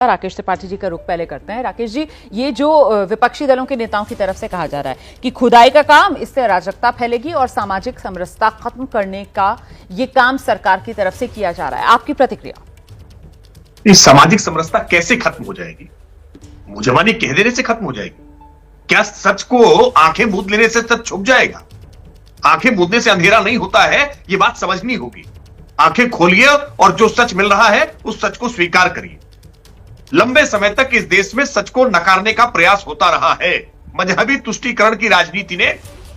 राकेश त्रिपाठी जी का रुख पहले करते हैं। राकेश जी, ये जो विपक्षी दलों के नेताओं की तरफ से कहा जा रहा है कि खुदाई का काम, इससे अराजकता फैलेगी और सामाजिक समरसता खत्म करने का ये काम सरकार की तरफ से किया जा रहा है, आपकी प्रतिक्रिया? इस सामाजिक समरसता कैसे खत्म हो जाएगी? मुजबानी कह देने से खत्म हो जाएगी? क्या सच को आंखें मूंद लेने से सच छुप जाएगा? आंखें मूंदने से अंधेरा नहीं होता है, ये बात समझनी होगी। आंखें खोलिए और जो सच मिल रहा है उस सच को स्वीकार करिए। लंबे समय तक इस देश में सच को नकारने का प्रयास होता रहा है। मजहबी तुष्टीकरण की राजनीति ने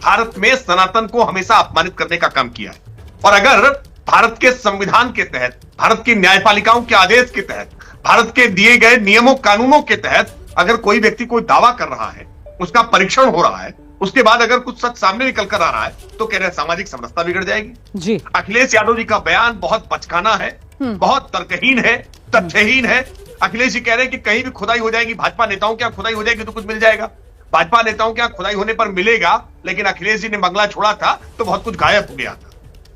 भारत में सनातन को हमेशा अपमानित करने का काम किया है। और अगर भारत के संविधान के तहत, भारत की न्यायपालिकाओं के आदेश के तहत, भारत के दिए गए नियमों कानूनों के तहत अगर कोई व्यक्ति कोई दावा कर रहा है, उसका परीक्षण हो रहा है, उसके बाद अगर कुछ सच सामने निकल कर आ रहा है, तो कह रहे हैं सामाजिक समरसता बिगड़ जाएगी। जी, अखिलेश यादव जी का बयान बहुत बचकाना है, बहुत तर्कहीन है, तथ्यहीन है। अखिलेश जी कह रहे हैं कि कहीं भी खुदाई हो जाएगी, भाजपा नेताओं के यहाँ खुदाई हो जाएगी तो कुछ मिल जाएगा। भाजपा नेताओं के यहाँ खुदाई होने पर मिलेगा, लेकिन अखिलेश जी ने बंगला छोड़ा था तो बहुत कुछ गायब हो गया था।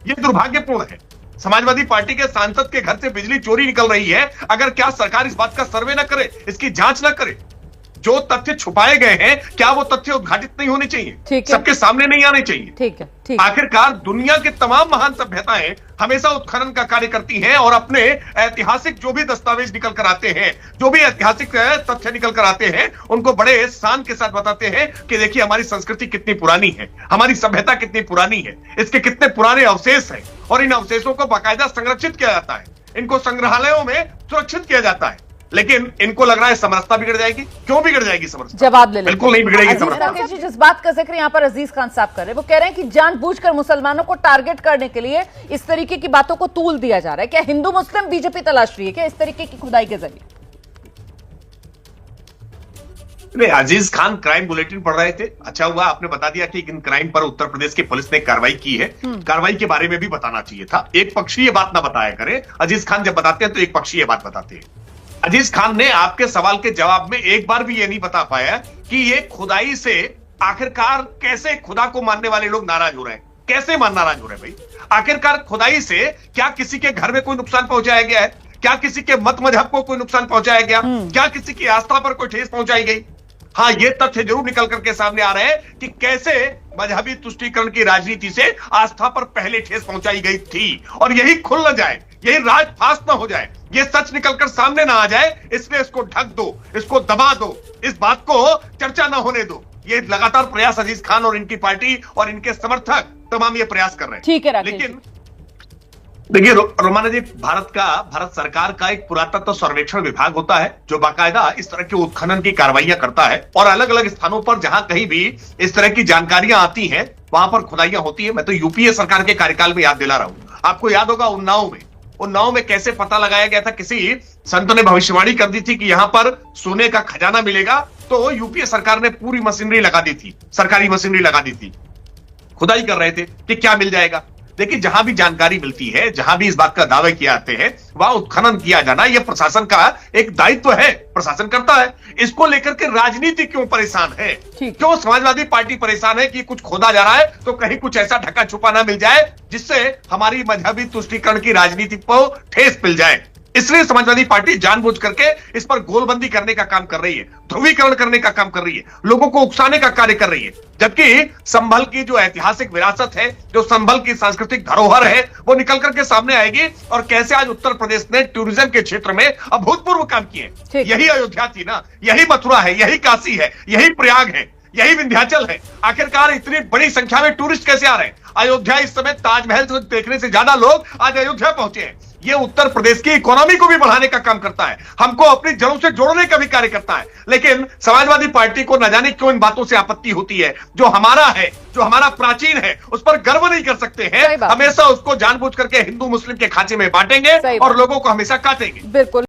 ये दुर्भाग्यपूर्ण है। समाजवादी पार्टी के सांसद के घर से बिजली चोरी निकल रही है, अगर क्या सरकार इस बात का सर्वे न करे, इसकी जांच न करे? जो तथ्य छुपाए गए हैं, क्या वो तथ्य उद्घाटित नहीं होने चाहिए? सबके सामने नहीं आने चाहिए? ठीक है। आखिरकार दुनिया के तमाम महान सभ्यताएं हमेशा उत्खनन का कार्य करती हैं और अपने ऐतिहासिक जो भी दस्तावेज निकल कर आते हैं, जो भी ऐतिहासिक तथ्य निकल कर आते हैं, उनको बड़े शान के साथ बताते हैं कि देखिए हमारी संस्कृति कितनी पुरानी है, हमारी सभ्यता कितनी पुरानी है, इसके कितने पुराने अवशेष हैं। और इन अवशेषों को बाकायदा संरक्षित किया जाता है, इनको संग्रहालयों में सुरक्षित किया जाता है। लेकिन इनको लग रहा है समरसता बिगड़ जाएगी। क्यों बिगड़ जाएगी समरसता? जवाब ले लें। बिल्कुल नहीं बिगड़ेगी समरसता। राकेश जी, जिस बात का जिक्र यहाँ पर अजीज खान साहब कर रहे हैं, वो कह रहे हैं कि जानबूझकर मुसलमानों को टारगेट करने के लिए इस तरीके की बातों को तूल दिया जा रहा है। क्या हिंदू मुस्लिम बीजेपी तलाश रही है क्या इस तरीके की खुदाई के जरिए? अजीज खान क्राइम बुलेटिन पढ़ रहे थे, अच्छा हुआ आपने बता दिया कि इन क्राइम पर उत्तर प्रदेश की पुलिस ने कार्रवाई की है। कार्रवाई के बारे में भी बताना चाहिए था। एक पक्षीय बात ना बताया करें। अजीज खान जब बताते हैं तो एक पक्षीय बात बताते हैं। अजीज खान ने आपके सवाल के जवाब में एक बार भी ये नहीं बता पाया कि ये खुदाई से आखिरकार कैसे खुदा को मानने वाले लोग नाराज हो रहे हैं। कैसे नाराज हो रहे हैं भाई? आखिरकार खुदाई से क्या किसी के घर में कोई नुकसान पहुंचाया गया है? क्या किसी के मत मजहब को कोई नुकसान पहुंचाया गया? क्या किसी की आस्था पर कोई ठेस पहुंचाई गई? हाँ, ये तथ्य जरूर निकल करके सामने आ रहे हैं कि कैसे मजहबी तुष्टीकरण की राजनीति से आस्था पर पहले ठेस पहुंचाई गई थी। और यही खुल न जाए, यही राज फाश न हो जाए, ये सच निकलकर सामने ना आ जाए, इसलिए इसको ढक दो, इसको दबा दो, इस बात को चर्चा ना होने दो। ये लगातार प्रयास अजीज खान और इनकी पार्टी और इनके समर्थक तमाम ये प्रयास कर रहे हैं। ठीक है, लेकिन देखिए रोमाना जी, भारत सरकार का एक पुरातत्व सर्वेक्षण विभाग होता है जो बाकायदा इस तरह के उत्खनन की कार्रवाइयां करता है और अलग अलग स्थानों पर जहां कहीं भी इस तरह की जानकारियां आती हैं वहां पर खुदाइयां होती है। मैं तो यूपीए सरकार के कार्यकाल में याद दिला रहा हूं। आपको याद होगा उन्नाव में कैसे पता लगाया गया था, किसी संत ने भविष्यवाणी कर दी थी कि यहां पर सोने का खजाना मिलेगा, तो यूपीए सरकार ने पूरी मशीनरी लगा दी थी, सरकारी मशीनरी लगा दी थी। खुदाई कर रहे थे कि क्या मिल जाएगा। देखिए, जहां भी जानकारी मिलती है, जहां भी इस बात का दावे किए जाते हैं, वहां उत्खनन किया जाना यह प्रशासन का एक दायित्व है, प्रशासन करता है। इसको लेकर के राजनीति क्यों परेशान है? क्यों समाजवादी पार्टी परेशान है कि कुछ खोदा जा रहा है तो कहीं कुछ ऐसा ढका छुपा ना मिल जाए जिससे हमारी मजहबी तुष्टीकरण की राजनीति को ठेस मिल जाए? इसलिए समाजवादी पार्टी जानबूझ करके इस पर गोलबंदी करने का काम कर रही है, ध्रुवीकरण करने का काम कर रही है, लोगों को उकसाने का कार्य कर रही है। जबकि संभल की जो ऐतिहासिक विरासत है, जो संभल की सांस्कृतिक धरोहर है, वो निकल करके सामने आएगी। और कैसे आज उत्तर प्रदेश ने टूरिज्म के क्षेत्र में अभूतपूर्व काम किए। यही अयोध्या थी ना, यही मथुरा है, यही काशी है, यही प्रयाग है, यही विंध्याचल है। आखिरकार इतनी बड़ी संख्या में टूरिस्ट कैसे आ रहे हैं? अयोध्या इस समय ताजमहल देखने से ज्यादा लोग आज अयोध्या पहुंचे हैं। ये उत्तर प्रदेश की इकोनॉमी को भी बढ़ाने का काम करता है, हमको अपनी जड़ों से जोड़ने का भी कार्य करता है। लेकिन समाजवादी पार्टी को न जाने क्यों इन बातों से आपत्ति होती है। जो हमारा है, जो हमारा प्राचीन है, उस पर गर्व नहीं कर सकते हैं, हमेशा उसको जानबूझ करके हिंदू मुस्लिम के खांचे में बांटेंगे और लोगों को हमेशा काटेंगे। बिल्कुल।